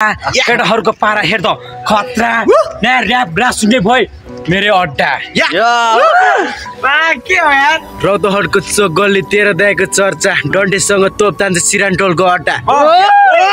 केटाहरूको पारा हेर्द खतरा नयाँ ऱ्याप ब्लास्ट सुन्ने भए मेरो अड्डा के हो यार रौतहटको चोक गल्ली 13 दाइको चर्चा डन्टेसँग तोप तान्छ सिरानटोलको अड्डा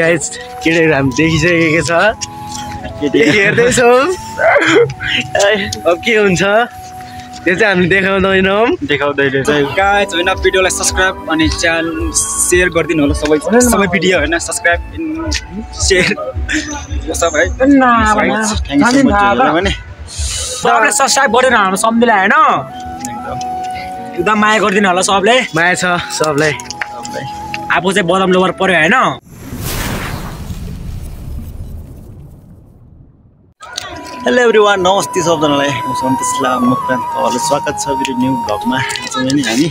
गाइस केटाहरू हामी देखिसकेको छ हेर्दैछौ अब के हुन्छ त्यो चाहिँ हामी देखाउँदैनौँ गाइस होइन भिडियोलाई सब्स्क्राइब अनि च्यानल सेयर गरिदिनु होला सबै भिडियो होइन सब्स्क्राइब सेयर सब है सबले सब्स्क्राइब गरेर हाम्रो सम्झिला होइन एकदम माया गरिदिनु होला सबले माया छ सबलाई आफू चाहिँ बदम लोभर पर्यो होइन हेलो एभ्रिवान नमस्ते सबजनालाई म सन्तोष लामा तपाईँलाई स्वागत छ मेरो न्यू ब्लगमा आज पनि हामी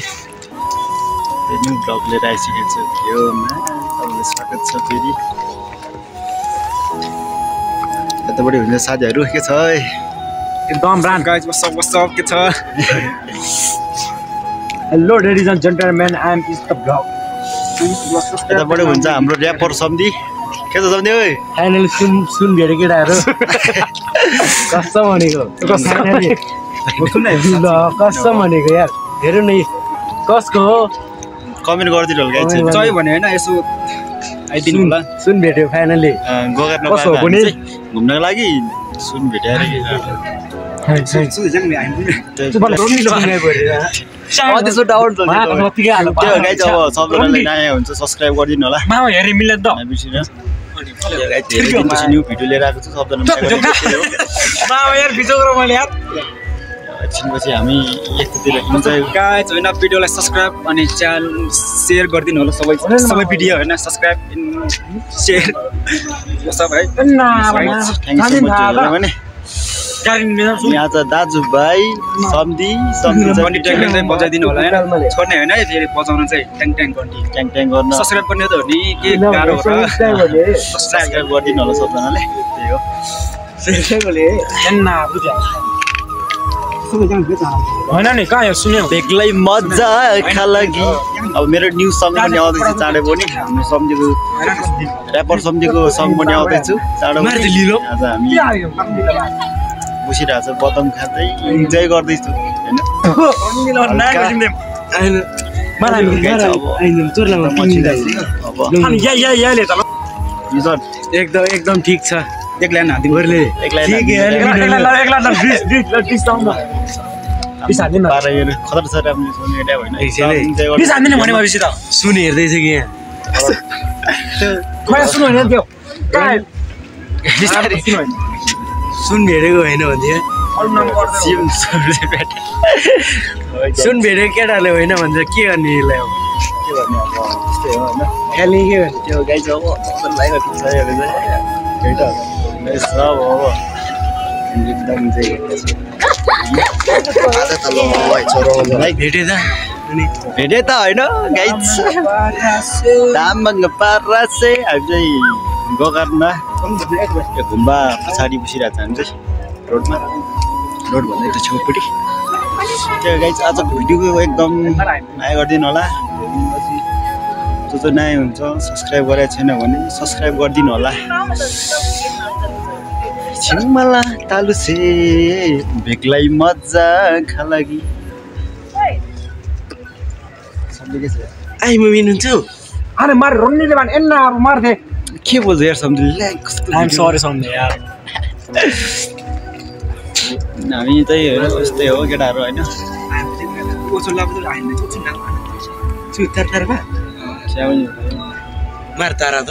न्यू ब्लग लिएर आइसकेको छु भिडियोमा तपाईँलाई स्वागत छ फेरि यतापट्टि हुन्छ साथीहरू के छ एकदम ब्रान्ड गाइज सब के छ hello ladies and gentlemen I am is the blog यतापट्टि हुन्छ हाम्रो ऱ्यापर सम्धि के छ सम्धि ओइ फाइनली सुन भेटे केटाहरू कसम भनेको कसम भनेको यार हेर्नु नि कसको हो कमेन्ट गरिदिनु होला गाइज चाहिँ भने होइन यसो आइदिनु होला सुन भेट्यो फाइनली गोगार्न घुम्नको लागि सुन भेट्यो सबजनाले नयाँ हुन्छ सब्सक्राइब गरिदिनु होला हेरि मिल्दैन त न्यू भिडियो लिएर आएको छु सबजना एकछिनपछि हामी यतातिर गाइज होइन भिडियोलाई सब्स्क्राइब अनि च्यानल सेयर गरिदिनु होला सबै भिडियो होइन सब्स्क्राइब सेयर सब है यहाँ त दाजुभाइ सम्धि घन्टी ट्याङ चाहिँ बजाइदिनु होला होइन छोड्ने होइन फेरि बजाउनु चाहिँ ट्याङ ट्याङ घन्टी ट्याङ ट्याङ गर्न सब्स्क्राइब गर्ने त हो नि के गाह्रो हो र सब्सक्राइब गरिदिनु होला सबजनाले त्यही हो होइन नि कहाँ यो सुन्यो बेग्लै मजा लागि अब मेरो न्यू सङ पनि आउँदैछ चाँडै पनि हाम्रो सम्झेको ऱ्यापर सम्झेको सङ पनि आउँदैछु चाँडो आज हामी बसिरहेको छ बदम खाँदै इन्जोय गर्दैछु एकदम ठिक छ एक्लै सुन हेर्दैछ कि यहाँ सुन भेटेको होइन भने सुन भेटेको केटाले होइन भन्छ के गर्ने यसलाई खेल्ने के गर्ने त्यो गाई छ भेटे त होइन गाइज तामाङ पारासे हामी चाहिँ गोकर्णमा घुम्बा पछाडि बसिरहेको छ हामी चाहिँ रोडमा रोडभन्दा एउटा छेउपट्टि त्यो गाइज आजको भिडियोको एकदम माया गरिदिनु होला जो नयाँ हुन्छ सब्सक्राइब गरेको छैन भने सब्सक्राइब गरिदिनु होला छिमला तालुसे बेग्लै मजा लागि आई म मिन्छु अरे मार रन्नीले भन एन्ना अब मार्थे के बोल्छ यार सम्झिले आई एम सरी सम्झे यार हामी चाहिँ यस्तै हो केटाहरू होइन मार तारा त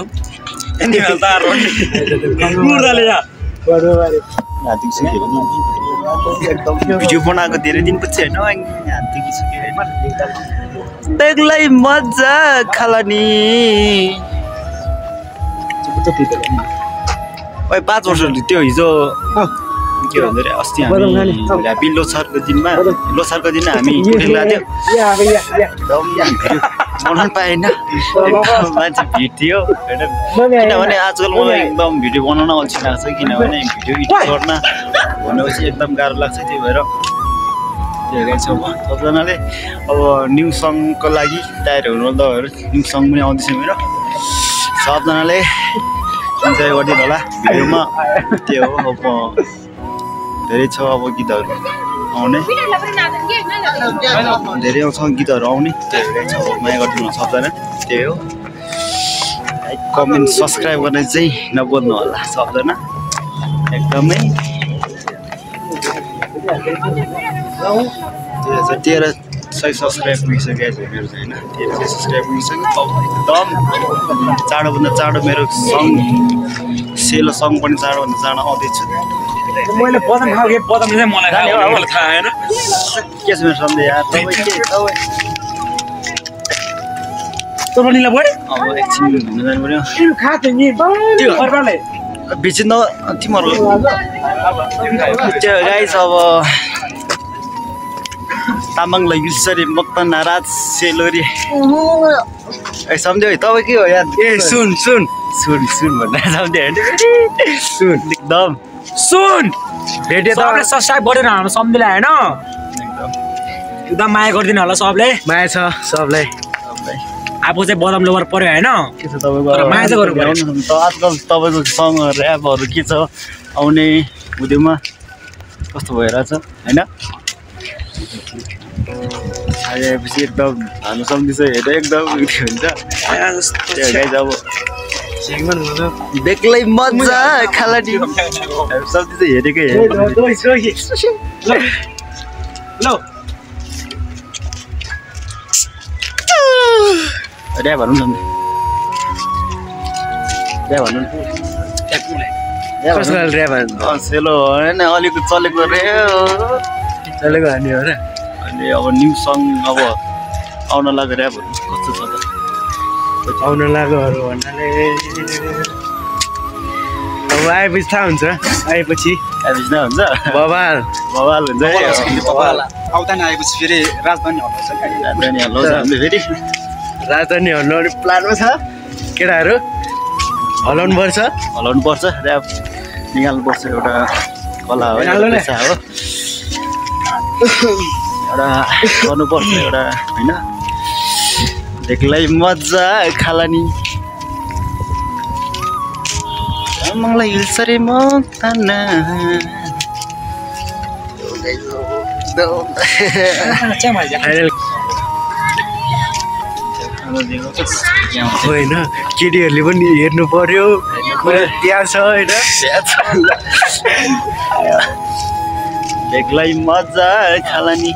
भिडियो बनाएको धेरै दिनपछि होइन बेग्लै मजा खालानी 5 वर्ष त्यो हिजो के भन्छ अरे अस्ति हामी लोसारको दिनमा हामी बनाउनु पाएन मान्छे भिड थियो किनभने आजकल मलाई एकदम भिडियो बनाउन अल्छी लाग्छ किनभने भिडियो एडिट गर्न भनेपछि एकदम गाह्रो लाग्छ त्यही भएर सबजनाले अब न्यू सङको लागि तयार हुनु न्यू सङ पनि आउँदैछ मेरो सबजनाले इन्जोय गरिदिनु होला भिडियोमा त्यो हो अब धेरै छ अब गीतहरू आउने धेरै आउँछ गीतहरू आउने धेरै छ माया गरिदिनु सक्दैन त्यही हो लाइक कमेन्ट सब्सक्राइब गर्ने चाहिँ नबोल्नु होला सक्दैन एकदमै 1300 सब्सक्राइब पुगिसक्यो मेरो चाहिँ होइन 1300 सब्सक्राइब पुगिसक्यो एकदम चाँडोभन्दा चाँडो मेरो सङ सेलो सङ पनि चाँडोभन्दा चाँडो आउँदैछु मैले बदम खाऊ के बदम चाहिँ मलाई थाहा हैन के छ मेरो सन्देह यार तपाईँ के तोरनीला बढे अब एकछिन घुम्न जानु पर्यो तिमी खाथे नि त्यो घरबाले बिच न तिमीहरू त्यो गाइस अब तामाङ लगिसरी मक्त नाराज सेलोरी ए सम्झ्यौ तपाईँ के हो यार ए सुन सुन सुन सुन भनेर सम्झ्यो सुन एकदम सुन भेटे त सबले सब्स्क्राइब गरेर हाम्रो सम्झिला हैन एकदम माया गरिदिनु होला सबले माया छ सबलाई आफू चाहिँ बदम लोभर पर्यो हैन के छ तपाईँको माया चाहिँ गर्नु पर्यो आजकल तपाईँको सङ ऱ्यापहरू के छ आउने भिडियोमा कस्तो भइरहेछ होइन आएपछि एकदम हाल्नु सम्झिन्छ हेर्दा एकदम हुन्छ अब बेग्लै मजा खाला सम्झि चाहिँ हेरेकै ऱ्याप भन्नु न ऱ्याप भन्नु कसको ऱ्याप सेलो होइन अलिक चलेको रे चलेको हानी हो र अनि अब न्यु सङ अब आउन लाग्यो ऱ्यापहरू कस्तो छ त आउन लाग्योहरू भन्नाले अब आएपछि थाहा हुन्छ आएपछि हुन्छ बवाल बवाल हुन्छ आउँदैन आएपछि फेरि राजधानी हल्लाउँछ राजधानी हल्लाउँछ हामीले फेरि राजधानी हल्लाउने प्लानमा छ केटाहरू हल्लाउनु पर्छ हल्लाउनु पर्छ ऱ्याप निकाल्नु पर्छ एउटा कला हो पेसा हो एउटा गर्नुपर्छ एउटा होइन एक्लै मजा खाला नि मलाई हिल्छ रे म ताना होइन केटीहरूले पनि हेर्नु पर्यो त्यहाँ छ होइन एक्लै मजा खाला नि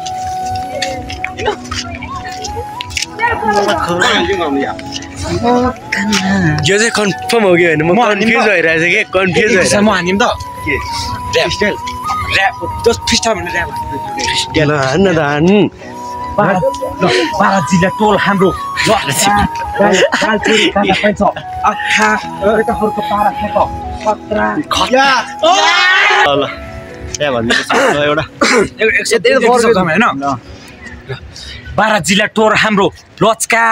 यो चाहिँ कन्फर्म हो कि होइन म कन्फ्युज भइरहेको छु कि कन्फ्युज भइरहेको म हानिम त के ऱ्याप ऱ्याप जस्ट फिस्टा भनेर ऱ्याप ल हान्न त हान् बारा जिल्ला टोल हाम्रो ल त्यहाँ भनिदिनुहोस् एउटा होइन बारा जिल्ला टोर हाम्रो लचका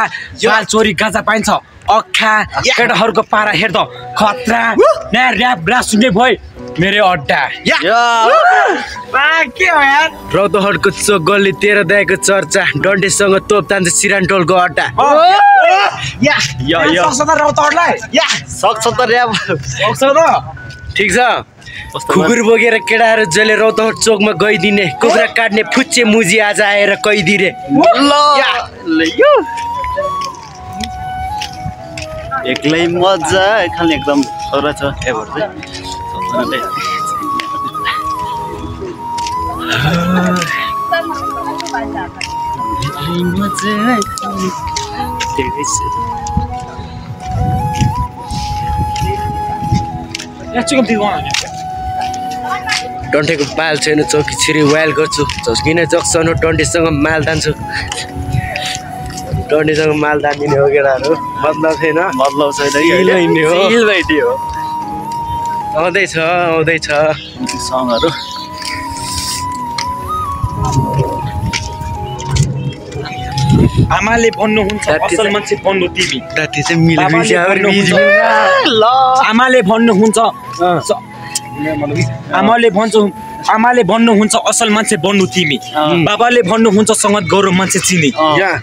बाल चोरी गाजा पाइन्छ अख्खा केटाहरूको पारा हेर्दा खतरा नयाँ ऱ्याप ब्रास सुन्ने भए मेरो अड्डा के हो यार रौतहटको चोक गल्ली 13 दाइको चर्चा डन्टेसँग तोप तान्छ सिरानटोलको अड्डा सक्छ त ऱ्याप ठिक छ कुकुर बोकेर केटाहरू जसले रौतहट चोकमा गइदिने कुखुरा काट्ने फुच्चे मुजी आज आएर कैदिरे एक्लै मजा खालि एकदम खतरा छ एभर डन्ठेको पाल छैन चौकी छिरी वाइल गर्छु झस्किन जक्सन डन्ठेसँग माल तान्छु डन्ठेसँग माल तानिने हो केटाहरू मतलब छैन मतलब छैन आउँदैछ आउँदैछ सङहरू आमाले भन्नुहुन्छ असल मान्छे बन्नु तिमी राति चाहिँ मिलेपछि आमाले भन्नुहुन्छ आमाले आमाले भन्नुहुन्छ असल मान्छे बन्नु तिमी बाबाले भन्नुहुन्छ सङ्गत गरौँ मान्छे चिनी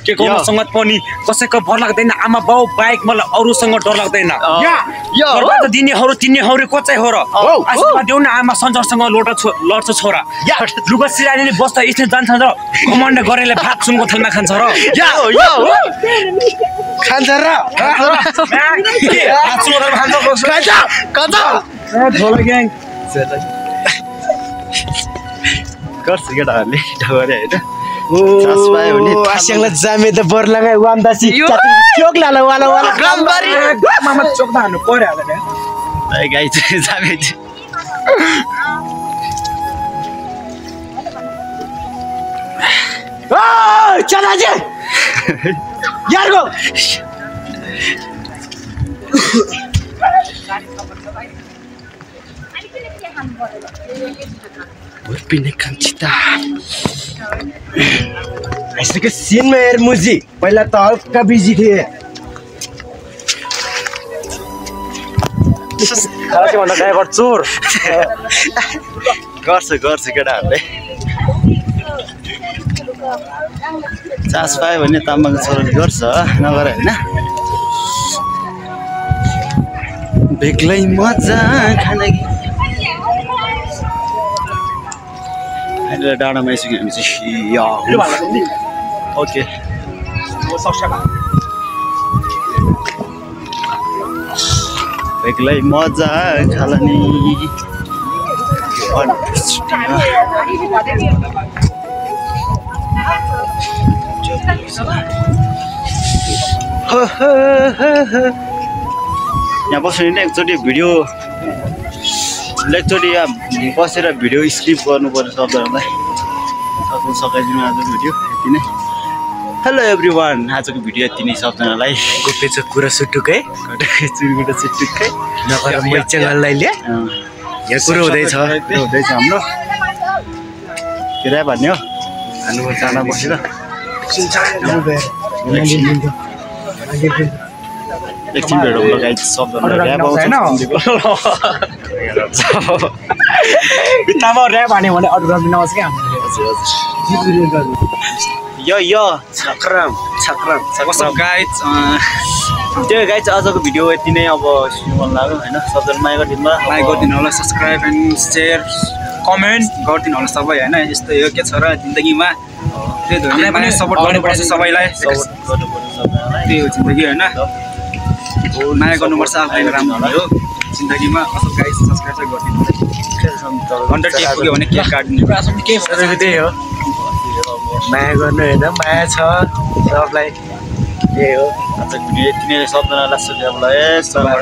के गर्नु सङ्गत पनि कसैको भर लाग्दैन आमा बाउ बाहेक मलाई अरूसँग डर लाग्दैन दिनेहरू तिनीहरू को चाहिँ हो र आशीर्वाद देऊ न आमा सञ्जरसँग लड्छ छोरा लुगा सिरानीले बस्दा स्टेज जान्छ र कमान्ड गरेर भात सुनको थालमा खान्छ र खान्छ र गर्छ केटाहरूले ढगरे होइन आस्याङलाई जामे त बर्लाङै वामदासी चोक लाला वाला वाला गम्बारी मामा चोक त हान्नु पर्यो होला ए गाई चाहिँ जामे ओ चला जे यार गो पिने कान्छिता ऐसे के सीन में यार मुझी पहिला त हल्का बिजी थिए खासै भन्दा ड्राइभर चोर गर्छ केटाहरूले चास पायो भने तामाङको छोराले गर्छ नगर होइन बेग्लै मजा खाना कि अहिले डाँडामा आइसक्यो हामी चाहिँ ओके बेग्लै मजा खाला नि यहाँ बस्नु नि एकचोटि यहाँ बसेर भिडियो स्किप गर्नु पर्यो शब्दहरूलाई सकाइदिनु आज भिडियो यति नै हेलो एभ्री वान आजको भिडियो यति नै सबजनालाई गोप्य कुरा सुटुकै चुरकुटा चिटुक्कै नगर मैचङलाई ल्या यहाँ कुरो हुँदैछ हाम्रो के रे भन्ने हो हाल्नु चाना बसेर एकछिन भेटौँ ल गाइस सबजनालाई ऱ्याप आउँछ बित्तामा ऱ्याप हान्यो भने अरू रमिन आउँछ क्या यो छक्रम गाइज त्यो गाइज आजको भिडियो यति नै अब मन लाग्यो होइन सबजना माया गरिदिनु लाइक गरिदिनु होला सब्सक्राइब एन्ड सेयर कमेन्ट गरिदिनु होला सबै होइन यस्तो यो के छ र जिन्दगीमा त्यही पनि सपोर्ट गर्नुपर्छ सबैलाई त्यही हो जिन्दगी होइन माया गर्नुपर्छ आफैले राम्रो हो जिन्दगीमा असल गाइज सब्सक्राइब गरिदिनु 100 टिक पुग्यो भने केक काट्नु त्यही हो माया गर्नु होइन माया छ सबलाई त्यही हो आजको भिडियो यति नै सबजनालाई सुझाव ल